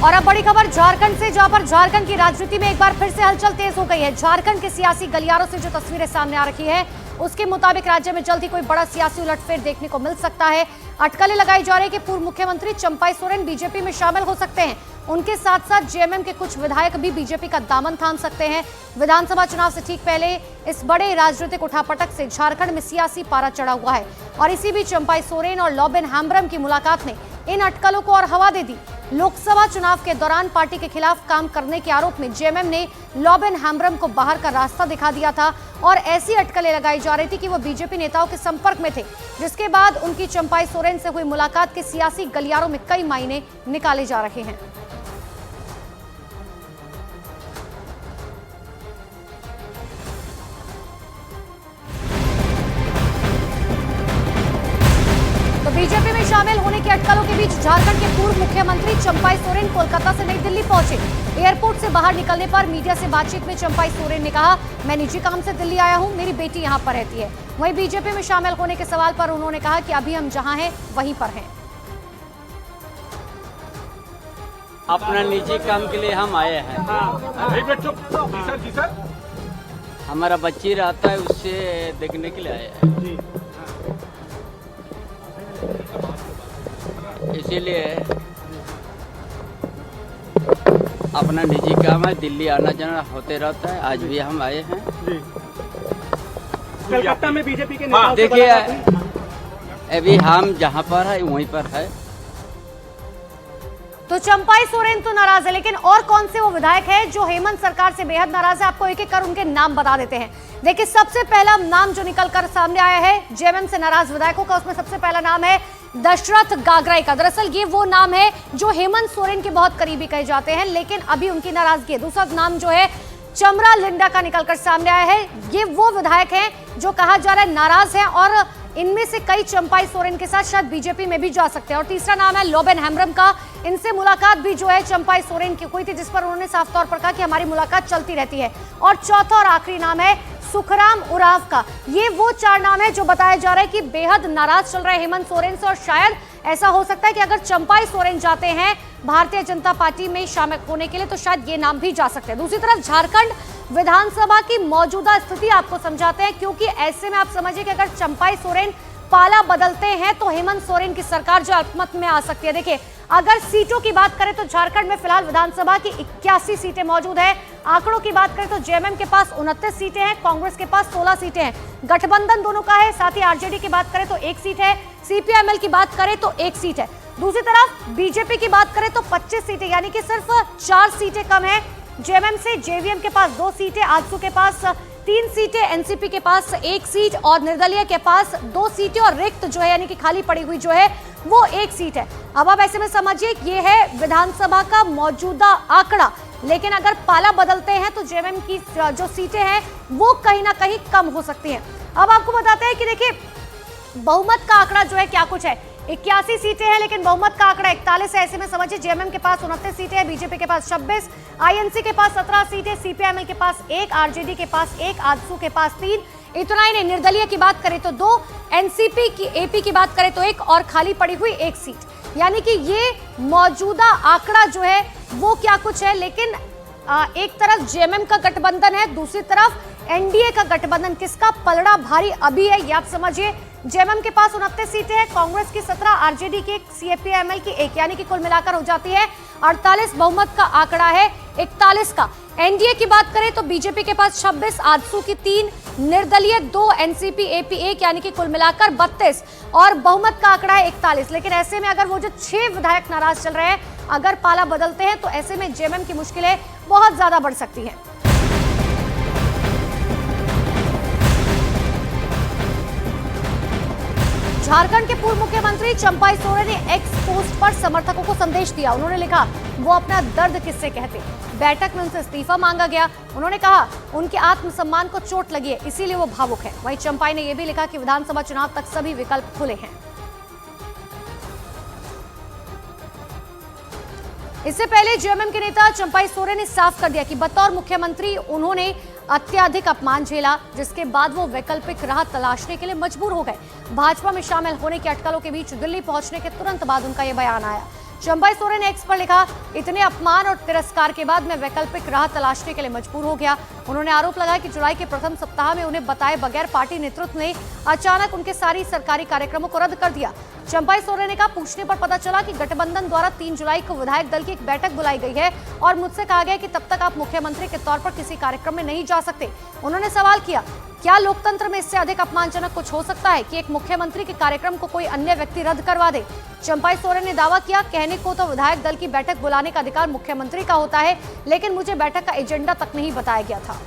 और अब बड़ी खबर झारखंड से, जहां पर झारखंड की राजनीति में एक बार फिर से हलचल तेज हो गई है। झारखंड के सियासी गलियारों से जो तस्वीरें सामने आ रही है उसके मुताबिक राज्य में जल्द ही कोई बड़ा सियासी उलटफेर देखने को मिल सकता है। अटकलें लगाई जा रही है कि पूर्व मुख्यमंत्री चंपाई सोरेन बीजेपी में शामिल हो सकते हैं। उनके साथ साथ जेएमएम के कुछ विधायक भी बीजेपी का दामन थाम सकते हैं। विधानसभा चुनाव से ठीक पहले इस बड़े राजनीतिक उठापटक से झारखंड में सियासी पारा चढ़ा हुआ है और इसी बीच चंपाई सोरेन और लॉबेन हैम्ब्रम की मुलाकात ने इन अटकलों को और हवा दे दी। लोकसभा चुनाव के दौरान पार्टी के खिलाफ काम करने के आरोप में जेएमएम ने लॉबेन हैम्ब्रम को बाहर का रास्ता दिखा दिया था और ऐसी अटकलें लगाई जा रही थी कि वो बीजेपी नेताओं के संपर्क में थे, जिसके बाद उनकी चंपाई सोरेन से हुई मुलाकात के सियासी गलियारों में कई मायने निकाले जा रहे हैं। तो बीजेपी में शामिल होने की अटकलों के बीच झारखंड के पूर्व मुख्यमंत्री चंपाई सोरेन कोलकाता से नई दिल्ली पहुंचे। एयरपोर्ट से बाहर निकलने पर मीडिया से बातचीत में चंपाई सोरेन ने कहा, मैं निजी काम से दिल्ली आया हूं, मेरी बेटी यहां पर रहती है। वहीं बीजेपी में शामिल होने के सवाल पर उन्होंने कहा कि अभी हम जहां हैं वहीं पर हैं। अपना निजी काम के लिए हम आए हैं। हमारा बच्ची रहता है, उससे देखने के लिए आए हैं, इसीलिए अपना निजी काम है। दिल्ली आना जाना होते रहता है, आज भी हम आए हैं। कलकत्ता में बीजेपी के नेताओं से देखिए, मुलाकात अभी हम जहाँ पर है वहीं पर है। तो चंपाई सोरेन तो नाराज है, लेकिन और कौन से वो विधायक हैं जो हेमंत सरकार से बेहद नाराज है? आपको एक एक कर उनके नाम बता देते हैं। देखिए, सबसे पहला नाम जो निकलकर सामने आया है जेएमएम से नाराज विधायकों का, उसमें सबसे पहला नाम है दशरथ गागराई का। दरअसल ये वो नाम है जो हेमंत सोरेन के बहुत करीबी कहे जाते हैं, लेकिन अभी उनकी नाराजगी है। दूसरा नाम जो है चमरा लिंडा का निकलकर सामने आया है। ये वो विधायक हैं जो कहा जा रहा है नाराज हैं और इनमें से कई चंपाई सोरेन के साथ शायद बीजेपी में भी जा सकते हैं। और तीसरा नाम है लॉबेन हैम्ब्रम का। इनसे मुलाकात भी जो है चंपाई सोरेन की हुई थी, जिस पर उन्होंने साफ तौर पर कहा कि हमारी मुलाकात चलती रहती है। और चौथा और आखिरी नाम है सुखराम उरांव का। ये वो चार नाम है जो बताया जा रहा है कि बेहद नाराज चल रहे हैं हेमंत सोरेन से, और शायद ऐसा हो सकता है कि अगर चंपाई सोरेन जाते हैं भारतीय जनता पार्टी में शामिल होने के लिए तो शायद ये नाम भी जा सकते हैं। दूसरी तरफ झारखंड विधानसभा की मौजूदा स्थिति आपको समझाते हैं, क्योंकि ऐसे में आप समझिए कि अगर चंपाई सोरेन पाला बदलते हैं तो हेमंत सोरेन की सरकार जो अल्पमत में आ सकती है। देखिए, अगर सीटों की बात करें तो झारखंड में फिलहाल विधानसभा की 81 सीटें मौजूद है। आंकड़ों की बात करें तो जेएमएम के पास 29 सीटें हैं, कांग्रेस के पास 16 सीटें हैं, गठबंधन दोनों का है। साथ ही आरजेडी की बात करें तो 1 सीट है, सीपीआईएमएल की बात करें तो 1 सीट है। दूसरी तरफ बीजेपी की बात करें तो 25 सीटें, यानी कि सिर्फ 4 सीटें कम है जेएमएम से। जेवीएम के पास 2 सीटें, आजसू के पास 3 सीटें, एनसीपी के पास 1 सीट और निर्दलीय के पास 2 सीटें और रिक्त जो है यानी कि खाली पड़ी हुई जो है वो 1 सीट है। अब आप ऐसे में समझिए ये है विधानसभा का मौजूदा आंकड़ा, लेकिन अगर पाला बदलते हैं तो जेएमएम की जो सीटें हैं वो कहीं ना कहीं कम हो सकती हैं। अब आपको बताते हैं कि देखिए, बहुमत का आंकड़ा जो है क्या कुछ है। 81 सीटें हैं, लेकिन बहुमत का आंकड़ा 41 है। ऐसे में समझिए जेएमएम के पास 29 सीटें हैं, बीजेपी के पास 26, आईएनसी के पास 17 सीटें, सीपीआईएमएल के पास 1, आरजेडी के पास 1, आजसू के पास 3। इतना ही नहीं, निर्दलीय की बात करें तो 2, एनसीपी की एपी की बात करें तो 1 और खाली पड़ी हुई 1 सीट। यानी कि ये मौजूदा आंकड़ा जो है वो क्या कुछ है। लेकिन एक तरफ जेएमएम का गठबंधन है, दूसरी तरफ एनडीए का गठबंधन। किसका पलड़ा भारी अभी है ये आप समझिए। जेएमएम के पास 29 सीटें हैं, कांग्रेस की 17, आरजेडी की 1, सीपीआईएमएल की 1, यानी कि कुल मिलाकर हो जाती है 48। बहुमत का आंकड़ा है 41 का। एनडीए की बात करें तो बीजेपी के पास 26, आजसू की 3, निर्दलीय 2, एनसीपी एपी 1, यानी कि कुल मिलाकर 32 और बहुमत का आंकड़ा है 41। लेकिन ऐसे में अगर वो जो 6 विधायक नाराज चल रहे हैं, अगर पाला बदलते हैं तो ऐसे में जेएमएम की मुश्किलें बहुत ज्यादा बढ़ सकती हैं। झारखंड के पूर्व मुख्यमंत्री चंपाई सोरेन ने एक्स पोस्ट पर समर्थकों को संदेश दिया। उन्होंने लिखा, वो अपना दर्द किससे कहते। बैठक में उनसे इस्तीफा मांगा गया। उन्होंने कहा उनके आत्मसम्मान को चोट लगी है, इसीलिए वो भावुक है। वहीं चंपाई ने यह भी लिखा कि विधानसभा चुनाव तक सभी विकल्प खुले हैं। इससे पहले जेएमएम के नेता चंपाई सोरेन ने साफ कर दिया कि बतौर मुख्यमंत्री उन्होंने अत्यधिक अपमान झेला, जिसके बाद वो वैकल्पिक राह तलाशने के लिए मजबूर हो गए। भाजपा में शामिल होने की अटकलों के बीच दिल्ली पहुंचने के तुरंत बाद उनका यह बयान आया। चंपाई सोरेन ने एक्स पर लिखा, इतने अपमान और तिरस्कार के बाद मैं वैकल्पिक राह तलाशने के लिए मजबूर हो गया। उन्होंने आरोप लगाया कि जुलाई के प्रथम सप्ताह में उन्हें बताए बगैर पार्टी नेतृत्व ने अचानक उनके सारी सरकारी कार्यक्रमों को रद्द कर दिया। चंपाई सोरेन ने कहा, पूछने पर पता चला कि गठबंधन द्वारा 3 जुलाई को विधायक दल की एक बैठक बुलाई गई है और मुझसे कहा गया कि तब तक आप मुख्यमंत्री के तौर पर किसी कार्यक्रम में नहीं जा सकते। उन्होंने सवाल किया, क्या लोकतंत्र में इससे अधिक अपमानजनक कुछ हो सकता है कि एक मुख्यमंत्री के कार्यक्रम को कोई अन्य व्यक्ति रद्द करवा दे। चंपाई सोरेन ने दावा किया, कहने को तो विधायक दल की बैठक बुलाने का अधिकार मुख्यमंत्री का होता है, लेकिन मुझे बैठक का एजेंडा तक नहीं बताया गया था।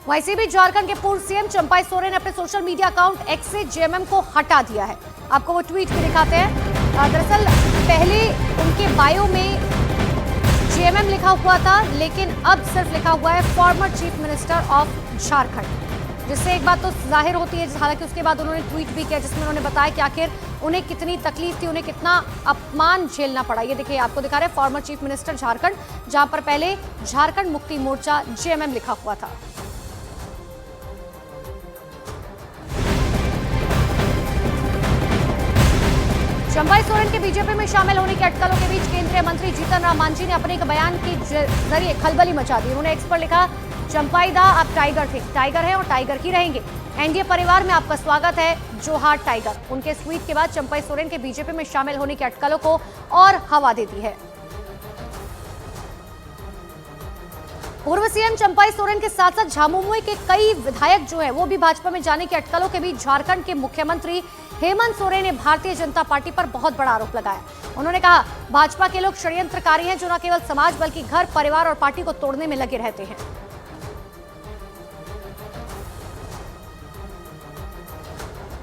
वैसे भी झारखंड के पूर्व सीएम चंपाई सोरेन ने अपने सोशल मीडिया अकाउंट एक्स से जेएमएम को हटा दिया है। आपको वो ट्वीट भी दिखाते हैं। दरअसल पहले उनके बायो में जेएमएम लिखा हुआ था, लेकिन अब सिर्फ लिखा हुआ है former chief minister of Jharkhand, जिससे एक बात तो जाहिर होती है। हालांकि उसके बाद उन्होंने ट्वीट भी किया जिसमें उन्होंने बताया कि आखिर उन्हें कितनी तकलीफ थी, उन्हें कितना अपमान झेलना पड़ा। ये देखिए, आपको दिखा रहे फॉर्मर चीफ मिनिस्टर झारखंड, जहां पर पहले झारखंड मुक्ति मोर्चा जेएमएम लिखा हुआ था। चंपाई सोरेन के बीजेपी में शामिल होने के अटकलों के बीच केंद्रीय मंत्री जीतन राम मांझी ने अपने एक बयान के जरिए खलबली मचा दी। उन्होंने एक्स पर लिखा, चंपाई दा आप टाइगर थे, टाइगर हैं और टाइगर ही रहेंगे। एनडीए परिवार में आपका स्वागत है, जोहार टाइगर। उनके इस ट्वीट के बाद चंपाई सोरेन के बीजेपी में शामिल होने के अटकलों को और हवा दे दी है। पूर्व सीएम चंपाई सोरेन के साथ साथ झामुमो के कई विधायक जो है वो भी भाजपा में जाने के अटकलों के बीच झारखंड के मुख्यमंत्री हेमंत सोरेन ने भारतीय जनता पार्टी पर बहुत बड़ा आरोप लगाया। उन्होंने कहा, भाजपा के लोग षड्यंत्रकारी हैं जो न केवल समाज बल्कि घर, परिवार और पार्टी को तोड़ने में लगे रहते हैं।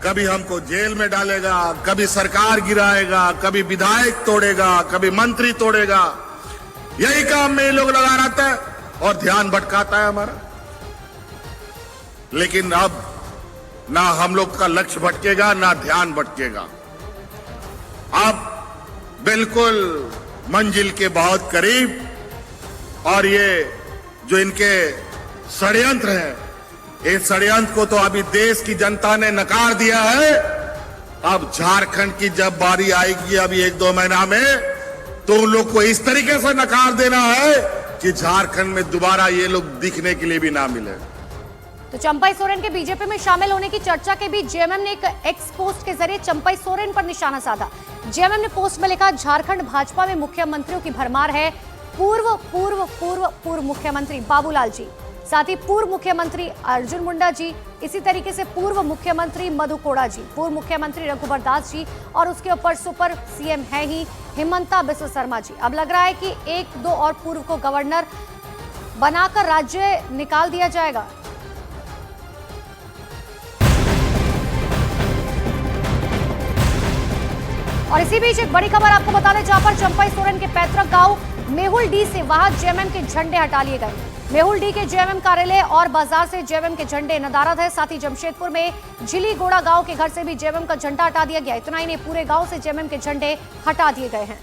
कभी हमको जेल में डालेगा, कभी सरकार गिराएगा, कभी विधायक तोड़ेगा, कभी मंत्री तोड़ेगा। यही काम में ये लोग लगा रहता है और ध्यान भटकाता है हमारा। लेकिन अब ना हम लोग का लक्ष्य भटकेगा ना ध्यान भटकेगा। अब बिल्कुल मंजिल के बहुत करीब, और ये जो इनके षड्यंत्र हैं, इस षड्यंत्र को तो अभी देश की जनता ने नकार दिया है। अब झारखंड की जब बारी आएगी अभी 1-2 महीना में, तो उन लोग को इस तरीके से नकार देना है कि झारखंड में दोबारा ये लोग दिखने के लिए भी ना मिले। तो चंपाई सोरेन के बीजेपी में शामिल होने की चर्चा के बीच जेएमएम ने एक एक्स पोस्ट के जरिए चंपाई सोरेन पर निशाना साधा। जेएमएम ने पोस्ट में लिखा, झारखंड भाजपा में मुख्यमंत्रियों की भरमार है। पूर्व मुख्यमंत्री बाबूलाल जी, साथ ही पूर्व मुख्यमंत्री अर्जुन मुंडा जी, इसी तरीके से पूर्व मुख्यमंत्री मधु कोड़ा जी, पूर्व मुख्यमंत्री रघुवर दास जी, और उसके ऊपर सुपर सीएम है ही हिमंता बिस्वा शर्मा जी। अब लग रहा है कि 1-2 और पूर्व को गवर्नर बनाकर राज्य निकाल दिया जाएगा। और इसी बीच एक बड़ी खबर आपको बता दें, जहां पर चंपाई सोरेन के पैतृक गांव मेहुल डी से वहां जेएमएम के झंडे हटा लिए गए। मेहुल डी के जेएमएम कार्यालय और बाजार से जेएमएम के झंडे नदारद है। साथ ही जमशेदपुर में झिलीगोड़ा गांव के घर से भी जेएमएम का झंडा हटा दिया गया। इतना ही नहीं, पूरे गांव से जेएमएम के झंडे हटा दिए गए हैं।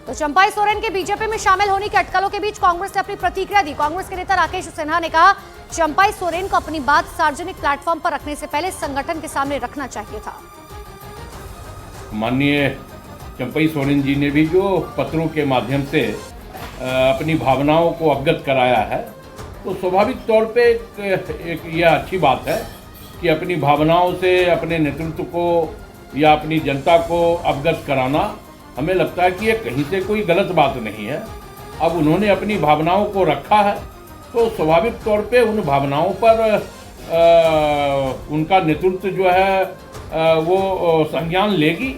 तो चंपाई सोरेन के बीजेपी में शामिल होने के अटकलों के बीच कांग्रेस ने अपनी प्रतिक्रिया दी। कांग्रेस के नेता राकेश सिन्हा ने कहा, चंपाई सोरेन को अपनी बात सार्वजनिक प्लेटफॉर्म पर रखने से पहले संगठन के सामने रखना चाहिए था। माननीय चंपाई सोरेन जी ने भी जो पत्रों के माध्यम से अपनी भावनाओं को अवगत कराया है, तो स्वाभाविक तौर पे एक यह अच्छी बात है कि अपनी भावनाओं से अपने नेतृत्व को या अपनी जनता को अवगत कराना, हमें लगता है कि ये कहीं से कोई गलत बात नहीं है। अब उन्होंने अपनी भावनाओं को रखा है, तो स्वाभाविक तौर पे उन भावनाओं पर उनका नेतृत्व जो है वो संज्ञान लेगी।